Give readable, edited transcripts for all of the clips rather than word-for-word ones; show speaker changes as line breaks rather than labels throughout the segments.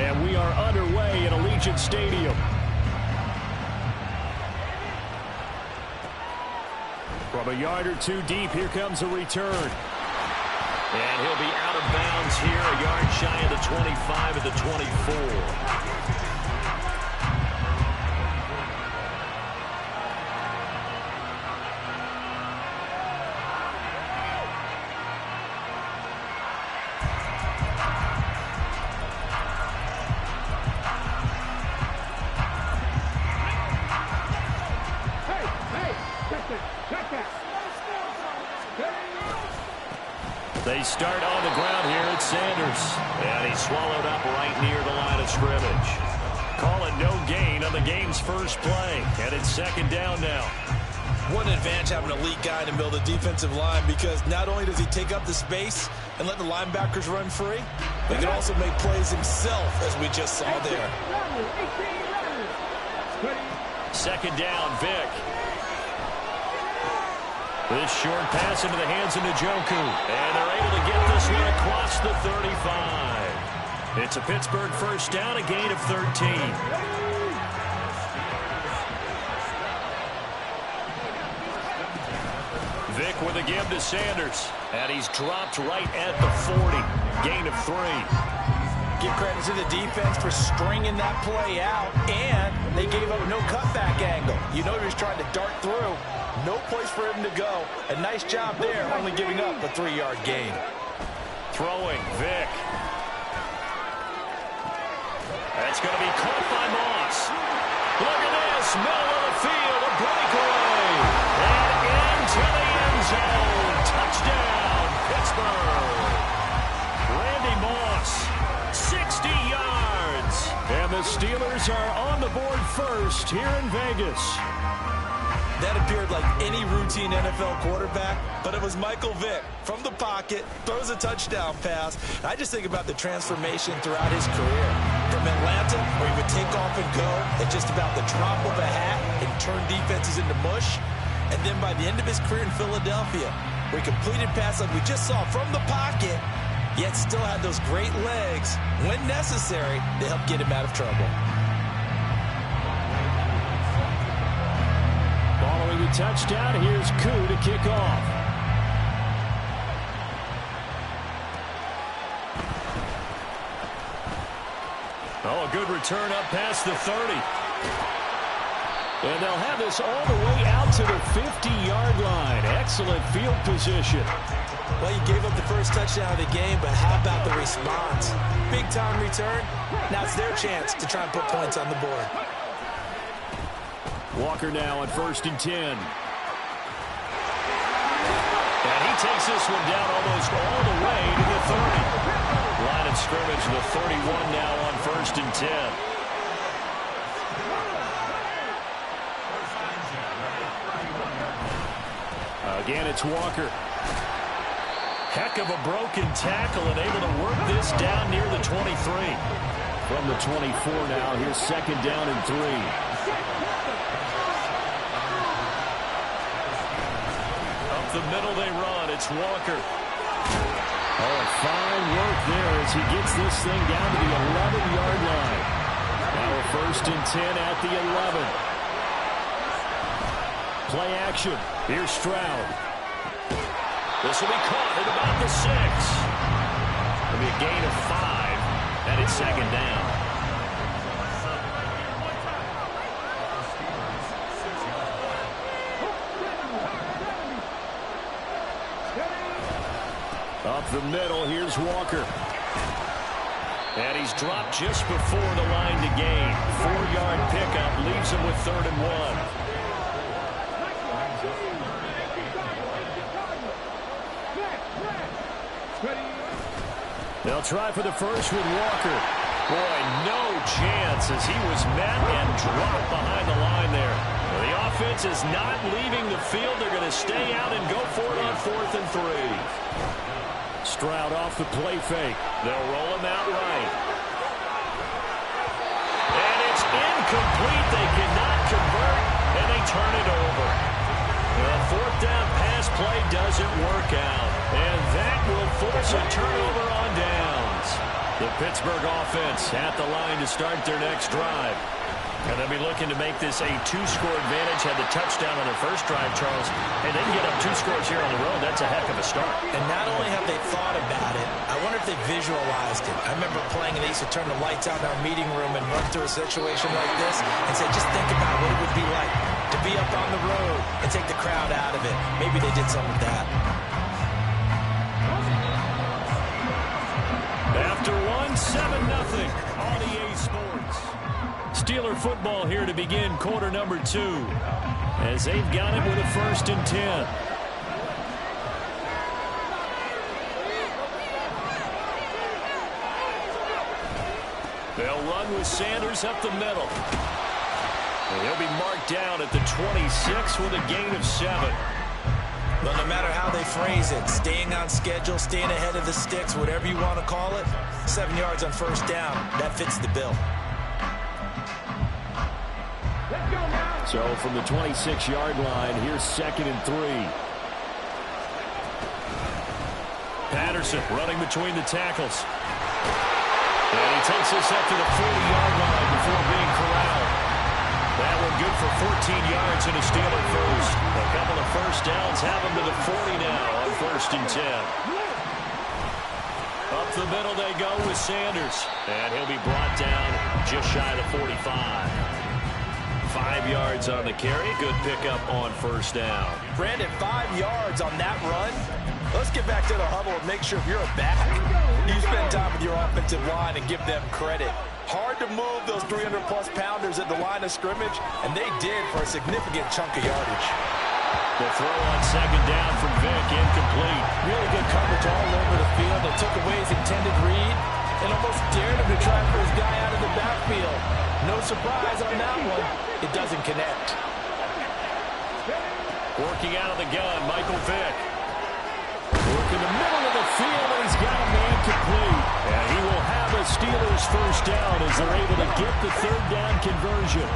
And we are underway at Allegiant Stadium. From a yard or two deep, here comes a return.
And he'll be out of bounds here, a yard shy of the 25 at the 24.
They start on the ground here at Sanders.
And he's swallowed up right near the line of scrimmage.
Call it no gain on the game's first play. And it's second down now.
What an advantage having an elite guy in the middle of the defensive line, because not only does he take up the space and let the linebackers run free, but he can also make plays himself, as we just saw there.
Second down, Vic. This short pass into the hands of Njoku. And they're able to get this one across the 35. It's a Pittsburgh first down, a gain of 13. Vic with a give to Sanders. And he's dropped right at the 40. Gain of 3.
Give credit to the defense for stringing that play out, and they gave up no cutback angle. You know he was trying to dart through. No place for him to go. A nice job there, only giving up a 3-yard gain.
Throwing, Vic. That's going to be caught by Moss. Look at this, middle of the field, a breakaway. And into the end zone. Touchdown, Pittsburgh. Randy Moss, 60 yards. And the Steelers are on the board first here in Vegas.
That appeared like any routine NFL quarterback, but it was Michael Vick from the pocket, throws a touchdown pass. I just think about the transformation throughout his career. From Atlanta, where he would take off and go at just about the drop of a hat and turn defenses into mush. And then by the end of his career in Philadelphia, where he completed passes like we just saw from the pocket, yet still had those great legs, when necessary, to help get him out of trouble.
Following the touchdown, here's Koo to kick off. Oh, a good return up past the 30. And they'll have this all the way out to the 50-yard line. Excellent field position.
Well, you gave up the first touchdown of the game, but how about the response? Big-time return. Now it's their chance to try and put points on the board.
Walker now on 1st and 10. And he takes this one down almost all the way to the 30. Line of scrimmage, the 31 now on 1st and 10. Again, it's Walker. Heck of a broken tackle and able to work this down near the 23. From the 24 now, here's second down and 3. The middle they run. It's Walker. Oh, fine work there as he gets this thing down to the 11-yard line. Now a 1st and 10 at the 11. Play action. Here's Stroud. This will be caught at about the 6. It'll be a gain of 5, and it's second down. Up the middle, here's Walker. And he's dropped just before the line to gain. 4-yard pickup leaves him with 3rd and 1. They'll try for the first with Walker. Boy, no chance as he was met and dropped behind the line there. The offense is not leaving the field. They're going to stay out and go for it on 4th and 3. Stroud off the play fake. They'll roll him out right. And it's incomplete. They cannot convert, and they turn it over. The 4th down pass play doesn't work out. And that will force a turnover on downs.
The Pittsburgh offense at the line to start their next drive. And they'll be looking to make this a two-score advantage. Had the touchdown on their first drive, Charles. And they can get up 2 scores here on the road. That's a heck of a start.
And not only have they thought about it, I wonder if they visualized it. I remember playing, and they used to turn the lights out in our meeting room and run through a situation like this and say, just think about what it would be like to be up on the road and take the crowd out of it. Maybe they did some of that.
After 7-0 on EA Sports. Steeler football here to begin quarter number 2 as they've got it with a 1st and 10. They'll run with Sanders up the middle. And he'll be marked down at the 26 with a gain of 7.
But no matter how they phrase it, staying on schedule, staying ahead of the sticks, whatever you want to call it, 7 yards on 1st down, that fits the bill.
So from the 26-yard line, here's 2nd and 3. Patterson running between the tackles. And he takes this up to the 40-yard line before being corralled. That one good for 14 yards and a Steeler first. A couple of 1st downs have him to the 40 now on 1st and 10. Up the middle they go with Sanders. And he'll be brought down just shy of the 45. 5 yards on the carry. Good pickup on 1st down.
Brandon, 5 yards on that run. Let's get back to the huddle and make sure if you're a back, you spend time with your offensive line and give them credit. Hard to move those 300-plus pounders at the line of scrimmage, and they did for a significant chunk of yardage.
The throw on 2nd down from Vick, incomplete.
Really good coverage all over the field. They took away his intended read and almost dared him to try for his guy out of the backfield. No surprise on that one. It doesn't connect.
Working out of the gun, Michael Vick. Working the middle of the field, and he's got a man complete. And he will have a Steelers 1st down as they're able to get the 3rd down conversion.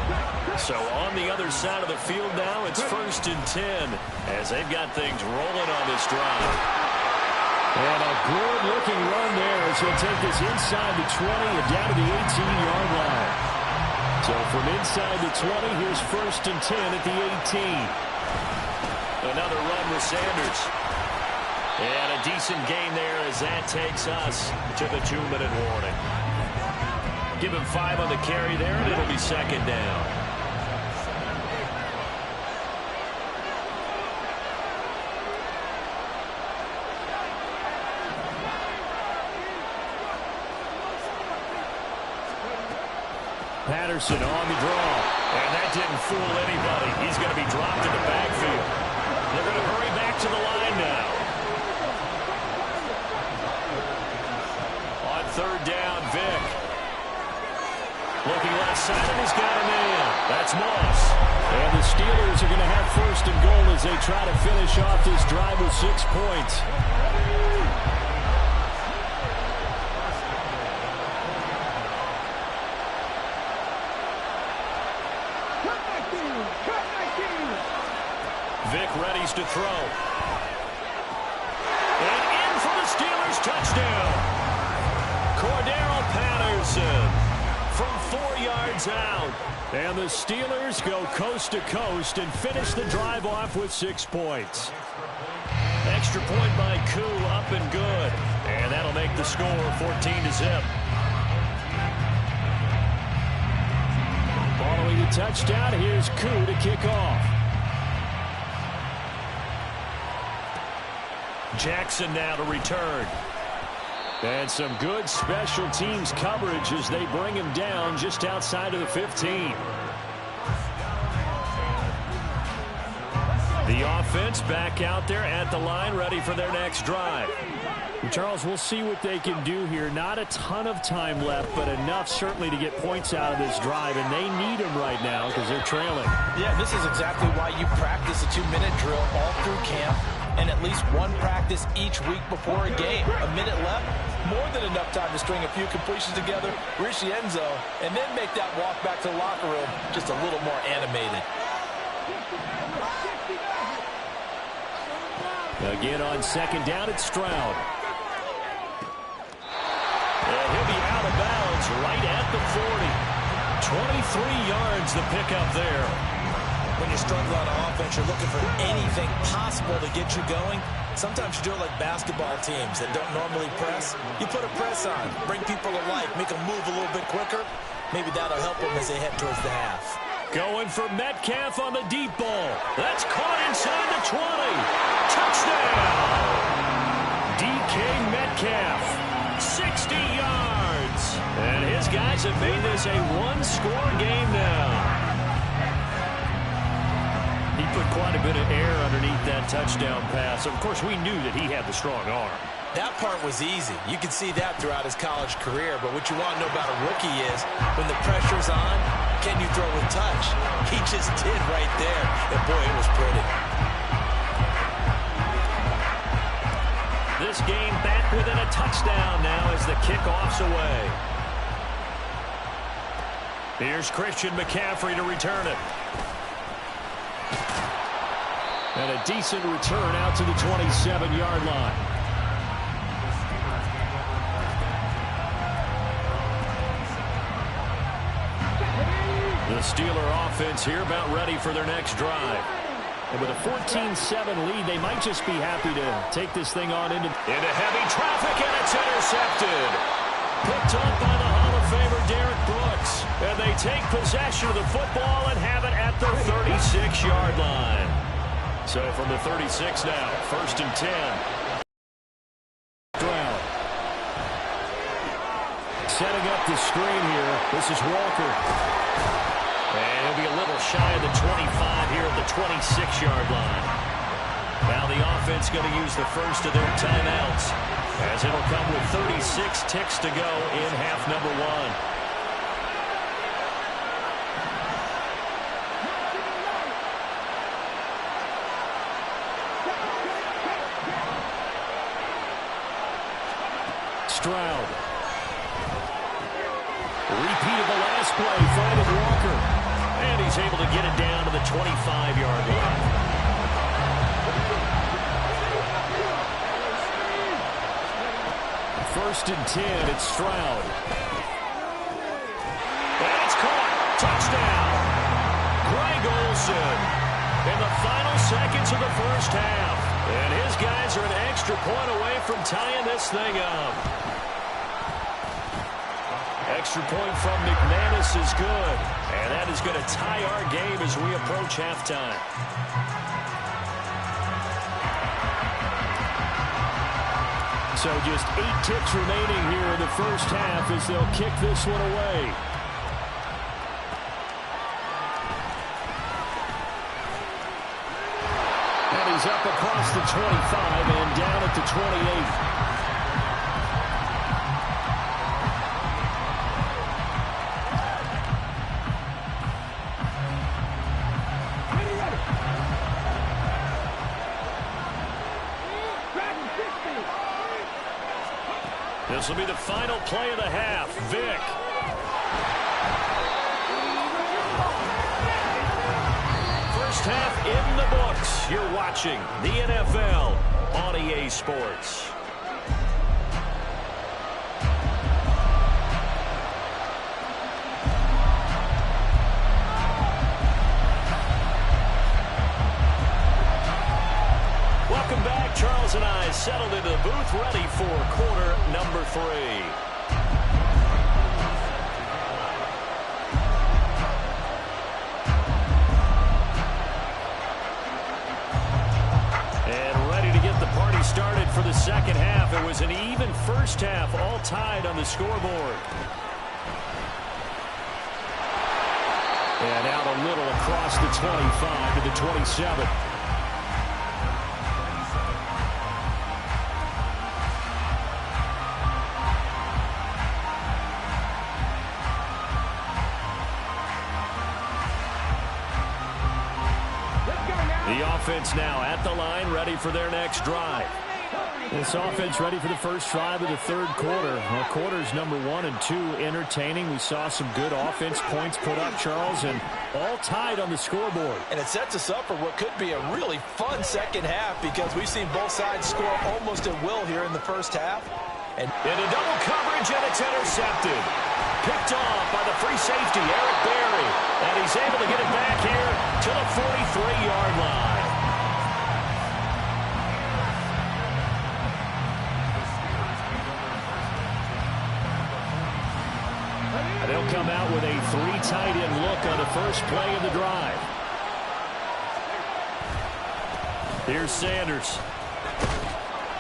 So on the other side of the field now, it's 1st and 10 as they've got things rolling on this drive. And a good-looking run there as he'll take this inside the 20 and down to the 18-yard line. So from inside the 20, here's 1st and 10 at the 18. Another run with Sanders. And a decent gain there as that takes us to the 2-minute warning. Give him 5 on the carry there, and it'll be 2nd down. Patterson on the draw. And that didn't fool anybody. He's going to be dropped in the backfield. They're going to hurry back to the line now. On 3rd down, Vick. Looking left side, and he's got a man. That's Moss. And the Steelers are going to have 1st and goal as they try to finish off this drive with 6 points. Vick readies to throw. And in for the Steelers touchdown. Cordero Patterson from 4 yards out. And the Steelers go coast to coast and finish the drive off with 6 points. Extra point by Koo, up and good. And that'll make the score 14-0. Following the touchdown, here's Koo to kick off. Jackson now to return. And some good special teams coverage as they bring him down just outside of the 15. The offense back out there at the line, ready for their next drive. Charles, we'll see what they can do here. Not a ton of time left, but enough certainly to get points out of this drive, and they need them right now because they're trailing.
Yeah, this is exactly why you practice a 2-minute drill all through camp and at least one practice each week before a game. A minute left, more than enough time to string a few completions together, reach the end zone, and then make that walk back to the locker room just a little more animated.
Again on 2nd down, it's Stroud. And he'll be yards right at the 40. 23 yards the pickup there.
When you struggle on offense, you're looking for anything possible to get you going. Sometimes you do it like basketball teams that don't normally press. You put a press on, bring people to life, make them move a little bit quicker. Maybe that'll help them as they head towards the half.
Going for Metcalf on the deep ball. That's caught inside the 20. Touchdown! DK Metcalf, 60 yards. And his guys have made this a one-score game now. He put quite a bit of air underneath that touchdown pass. Of course, we knew that he had the strong arm.
That part was easy. You can see that throughout his college career. But what you want to know about a rookie is when the pressure's on, can you throw with touch? He just did right there. And, boy, it was pretty.
This game back within a touchdown now as the kickoff's away. Here's Christian McCaffrey to return it. And a decent return out to the 27-yard line. The Steeler offense here about ready for their next drive. And with a 14-7 lead, they might just be happy to take this thing on into heavy traffic, and it's intercepted. Picked up by the Hall of Famer Derek Brooks. And they take possession of the football and have it at the 36-yard line. So from the 36 now, 1st and 10. Stroud. Setting up the screen here. This is Walker. And he'll be a little shy of the 25 here at the 26-yard line. Now the offense going to use the first of their timeouts, as it'll come with 36 ticks to go in half number 1. Stroud. Repeat of the last play, finding Walker. And he's able to get it down to the 25-yard line. First and 10, it's Stroud. And it's caught. Touchdown. Greg Olsen in the final seconds of the first half. And his guys are an extra point away from tying this thing up. Extra point from McManus is good. And that is going to tie our game as we approach halftime. So just 8 ticks remaining here in the first half as they'll kick this one away. And he's up across the 25 and down at the 28. This will be the final play of the half. Vick. First half in the books. You're watching the NFL on EA Sports. Welcome back. Charles and I settled into the booth, ready for quarter number 3. And ready to get the party started for the second half. It was an even first half, all tied on the scoreboard. And out a little across the 25 to the 27. The offense now at the line, ready for their next drive. This offense ready for the first drive of the third quarter. Well, quarters number 1 and 2 entertaining. We saw some good offense points put up, Charles, and all tied on the scoreboard.
And it sets us up for what could be a really fun second half because we've seen both sides score almost at will here in the first half. And
into double coverage, and it's intercepted.
picked off by the free safety, Eric Berry. And he's able to get it back here to the 43-yard line. And they'll come out with a 3 tight end look on the first play of the drive. Here's Sanders.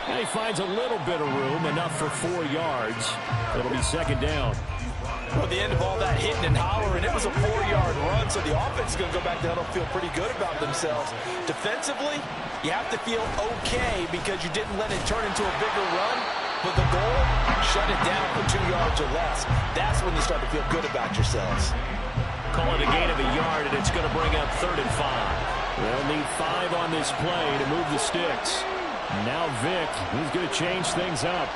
And he finds a little bit of room, enough for 4 yards. It'll be second down.
Well, the end of all that hitting and hollering, it was a 4-yard run, so the offense is going to go back to huddle, feel pretty good about themselves. Defensively, you have to feel okay because you didn't let it turn into a bigger run, but the goal, shut it down for 2 yards or less. That's when you start to feel good about yourselves.
Call it a gain of a yard, and it's going to bring up 3rd and 5. They'll need 5 on this play to move the sticks. Now Vick, he's going to change things up.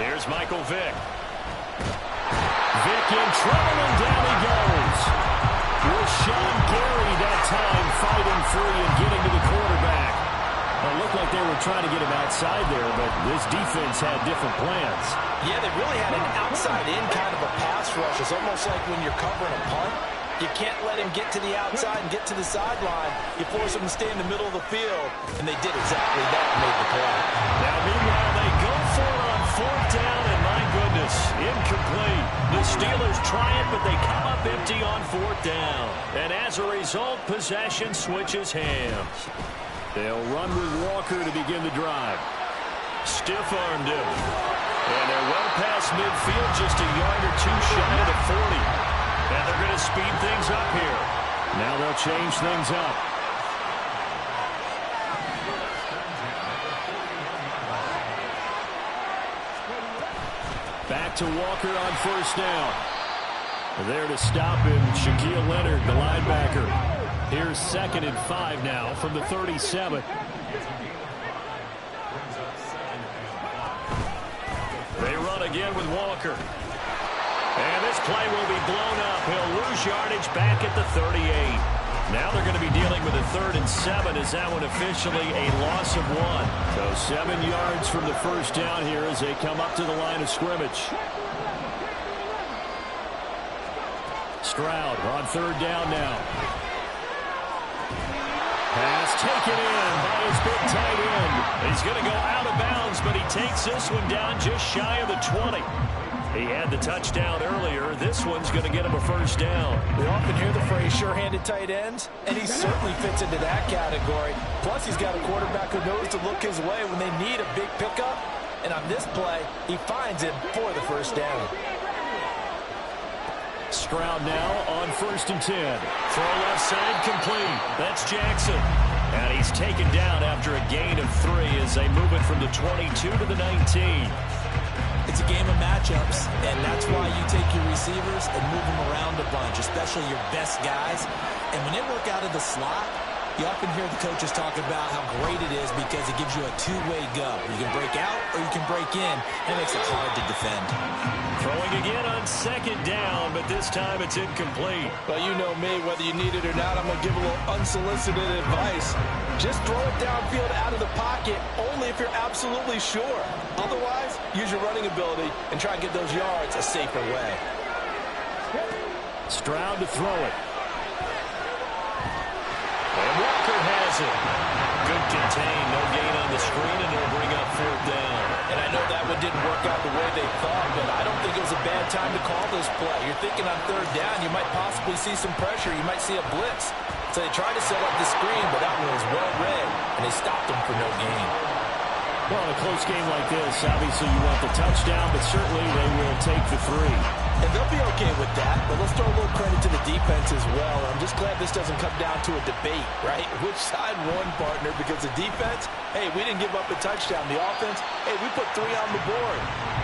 Here's Michael Vick. Vick in trouble, and down he goes. Rashawn Gary that time fighting free and getting to the quarterback. It looked like they were trying to get him outside there, but this defense had different plans.
Yeah, they really had an outside-in kind of a pass rush. It's almost like when you're covering a punt. You can't let him get to the outside and get to the sideline. You force him to stay in the middle of the field, and they did exactly that and made the play.
Now, meanwhile, they go for it on 4th down, and my goodness, incomplete. The Steelers try it, but they come up empty on 4th down. And as a result, possession switches hands. They'll run with Walker to begin the drive. Stiff-armed him. And they're well past midfield, just a yard or 2 shy of the 40. And they're going to speed things up here. Now they'll change things up. Back to Walker on 1st down. There to stop him, Shaquille Leonard, the linebacker. Here's 2nd and 5 now from the 37. They run again with Walker. And this play will be blown up. He'll lose yardage back at the 38. Now they're going to be dealing with a 3rd and 7 as that one officially a loss of 1. So 7 yards from the first down here as they come up to the line of scrimmage. Stroud on 3rd down now. Pass taken in by his big tight end. He's going to go out of bounds, but he takes this one down just shy of the 20. He had the touchdown earlier. This one's going to get him a 1st down.
We often hear the phrase sure-handed tight ends, and he certainly fits into that category. Plus, he's got a quarterback who knows to look his way when they need a big pickup. And on this play, he finds him for the 1st down.
Stroud now on 1st and 10. Throw left side complete. That's Jackson. And he's taken down after a gain of 3 as they move it from the 22 to the 19.
It's a game of matchups, and that's why you take your receivers and move them around a bunch, especially your best guys. And when they work out of the slot, you often hear the coaches talk about how great it is because it gives you a two-way go. You can break out or you can break in, and it makes it hard to defend.
Throwing again on 2nd down, but this time it's incomplete.
Well, you know me, whether you need it or not, I'm going to give a little unsolicited advice. Just throw it downfield out of the pocket only if you're absolutely sure. Otherwise, use your running ability and try and get those yards a safer way.
Stroud to throw it. And Walker has it. Good contain, no gain on the screen, and it'll bring up 4th down.
And I know that one didn't work out the way they thought, but I don't think it was a bad time to call this play. You're thinking on 3rd down, you might possibly see some pressure. You might see a blitz. So they tried to set up the screen, but that one was well read, and they stopped them for no gain.
Well, in a close game like this, obviously you want the touchdown, but certainly they will take the 3.
And they'll be okay with that, but let's throw a little credit to the defense as well. I'm just glad this doesn't come down to a debate, right? Which side won, partner? Because the defense, hey, we didn't give up a touchdown. The offense, hey, we put 3 on the board.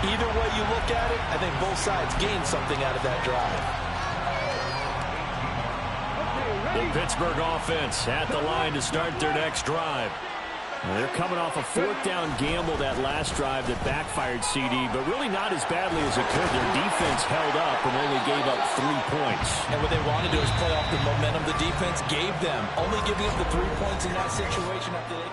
Either way you look at it, I think both sides gained something out of that drive.
The Pittsburgh offense at the line to start their next drive. They're coming off a 4th down gamble that last drive that backfired CD, but really not as badly as it could. Their defense held up and only gave up 3 points.
And what they wanted to do is play off the momentum the defense gave them, only giving up the 3 points in that situation after they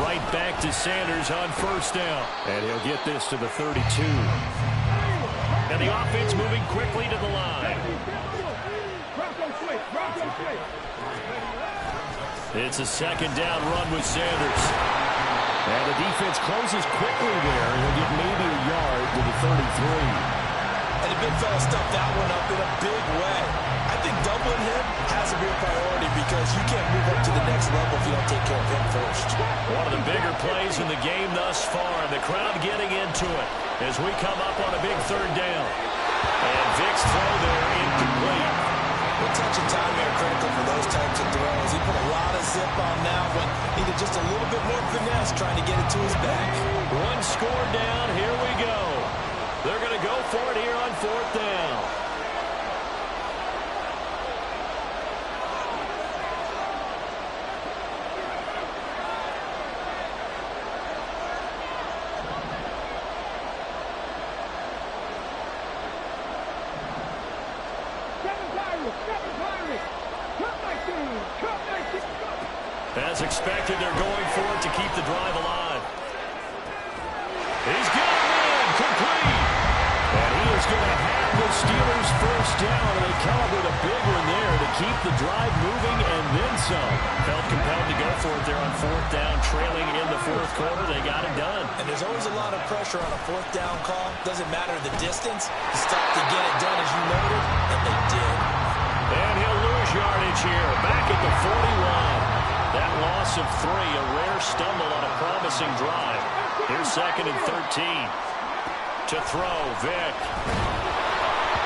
Right back to Sanders on first down. And he'll get this to the 32.
And the offense moving quickly to the line.
It's a second down run with Sanders. And the defense closes quickly there. He'll get maybe a yard to the 33.
And the big fella stuffed that one up in a big way. I think doubling him has to be a priority because you can't move up to the next level if you don't take care of him first.
One of the bigger plays in the game thus far. The crowd getting into it as we come up on a big third down. And Vic's throw there incomplete.
Well, touch and time here critical for those types of throws. He put a lot of zip on that one. Needed just a little bit more finesse trying to get it to his back.
One score down. Here we go. They're going to go for it here on fourth down. As expected, they're going for it to keep the drive alive. He's got it in, complete. And he is going to have the Steelers first down, and they calibrate a big one there to keep the drive moving and then some. Felt compelled to go for it there on fourth down, trailing in the fourth quarter. They got it done.
And there's always a lot of pressure on a fourth down call. Doesn't matter the distance. You stop to get it done as you noted, and they did.
And he'll lose yardage here, back at the 41. That loss of 3, a rare stumble on a promising drive. Here's second and 13. To throw, Vic.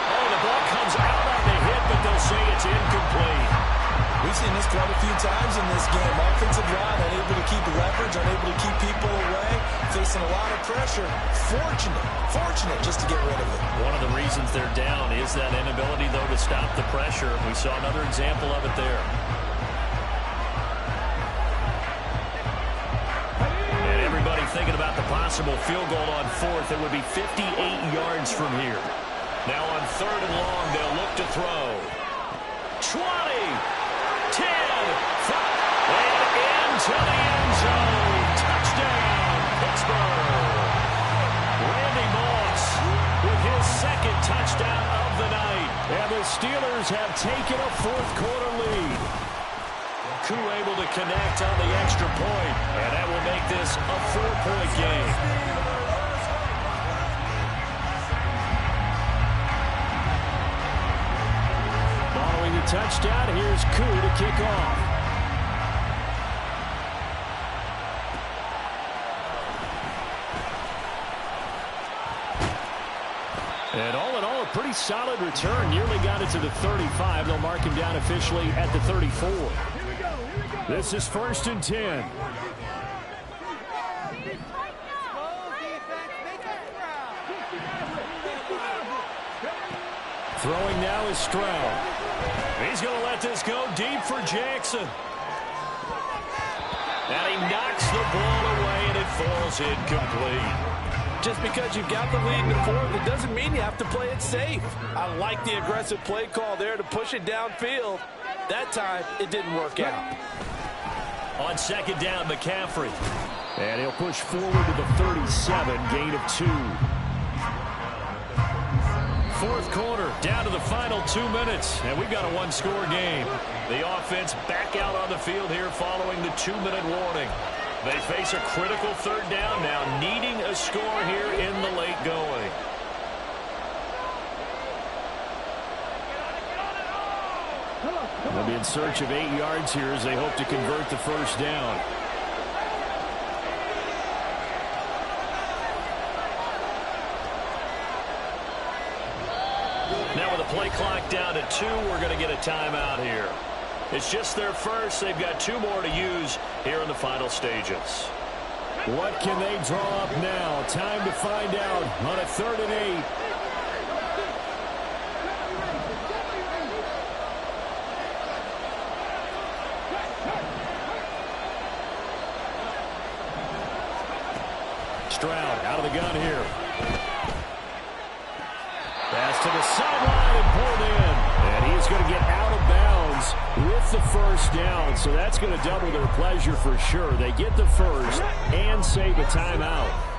Oh, the ball comes out on the hit, but they'll say it's incomplete.
We've seen this quite a few times in this game. Offensive line unable to keep leverage, unable to keep people away, facing a lot of pressure. Fortunate just to get rid of it.
One of the reasons they're down is that inability, though, to stop the pressure. We saw another example of it there. Thinking about the possible field goal on fourth, it would be 58 yards from here. Now on third and long, they'll look to throw. 20, 10, 5, and into the end zone. Touchdown, Pittsburgh. Randy Moss with his second touchdown of the night. And the Steelers have taken a fourth quarter lead. Koo able to connect on the extra point, and that will make this a 4-point game.
Following the touchdown, here's Koo to kick off. And all in all, a pretty solid return. Nearly got it to the 35. They'll mark him down officially at the 34. This is first and 10. Throwing now is Stroud.
He's going to let this go deep for Jackson. And he knocks the ball away, and it falls incomplete.
Just because you've got the lead in the fourth, it doesn't mean you have to play it safe. I like the aggressive play call there to push it downfield. That time, it didn't work out.
On second down, McCaffrey.
And he'll push forward to the 37, gain of 2.
Fourth quarter, down to the final 2 minutes, and we've got a one-score game. The offense back out on the field here following the 2-minute warning. They face a critical third down now, needing a score here in the late going.
They'll be in search of 8 yards here as they hope to convert the first down.
Now with the play clock down to 2, we're going to get a timeout here. It's just their first. They've got 2 more to use here in the final stages.
What can they draw up now? Time to find out on a 3rd and 8. Stroud out of the gun here. Pass to the sideline and pulled in. And he's going to get out of bounds Dolphins with the first down, so that's going to double their pleasure for sure. They get the first and save a timeout.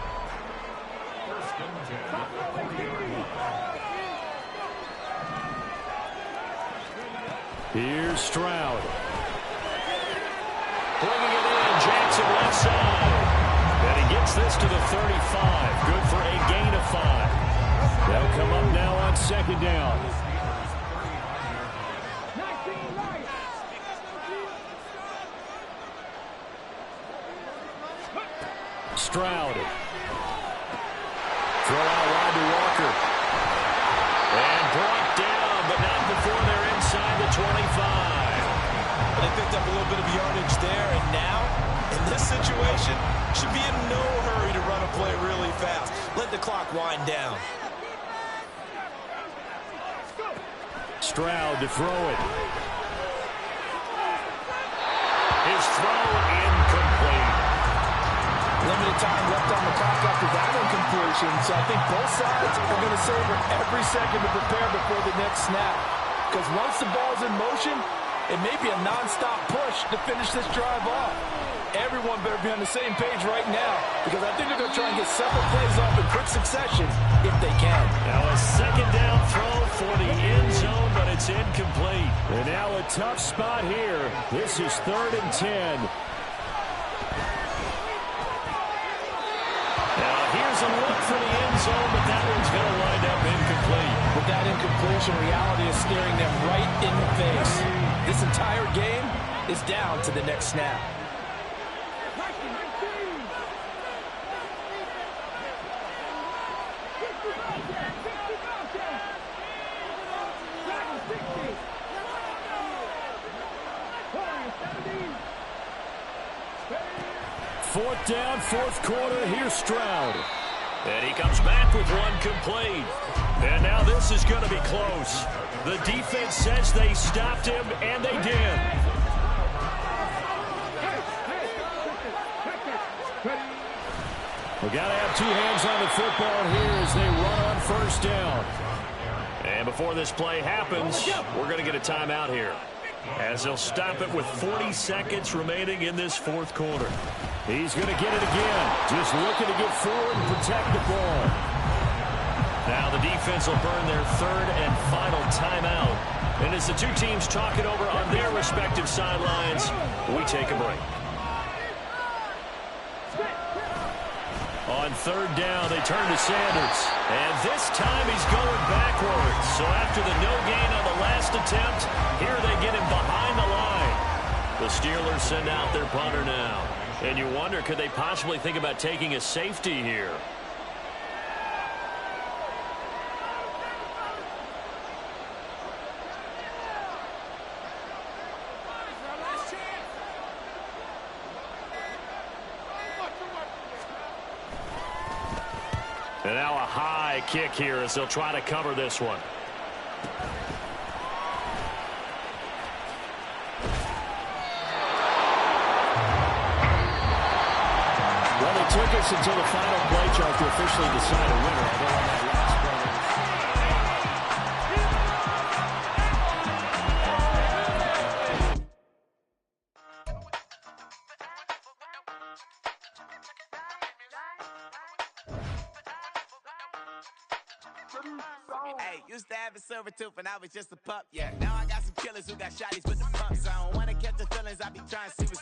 Here's Stroud.
Bringing it in, Jackson left side. And he gets this to the 35. Good for a gain of 5.
They'll come up now on second down. Stroud. Throw out wide to Walker.
And brought down, but not before they're inside the 25.
They picked up a little bit of yardage there, and now, in this situation, should be in no hurry to run a play really fast. Let the clock wind down.
Stroud to throw it.
His throw incomplete.
Limited time left on the clock after that incompletion, so I think both sides are going to savor every second to prepare before the next snap. Because once the ball's in motion, it may be a non-stop push to finish this drive off. Everyone better be on the same page right now, because I think they're going to try and get several plays off in quick succession if they can.
Now a second down throw for the end zone, but it's incomplete.
And now a tough spot here. This is 3rd and 10.
Now here's a look for the end zone, but that one's going to wind up incomplete.
With that incompletion, reality is staring them right in the face. This entire game is down to the next snap.
Fourth down, fourth quarter. Here's Stroud.
And he comes back with one complete. And now this is going to be close. The defense says they stopped him, and they did.
We got to have two hands on the football here as they run on first down.
And before this play happens, we're going to get a timeout here, as they'll stop it with 40 seconds remaining in this fourth quarter.
He's going to get it again. Just looking to get forward and protect the ball.
Now the defense will burn their third and final timeout. And as the two teams talk it over on their respective sidelines, we take a break. On third down, they turn to Sanders. And this time he's going backwards. So after the no gain on the last attempt, here they get him behind the line. The Steelers send out their punter now. And you wonder, could they possibly think about taking a safety here? And now a high kick here as they'll try to cover this one.
Well, it took us until the final play chart to officially decide a winner. Although on that last play,
Hey, used to have a silver tooth when I was just a pup, yeah. Now I got some killers who got shotties with the pumps. I don't wanna catch the feelings, I be trying to see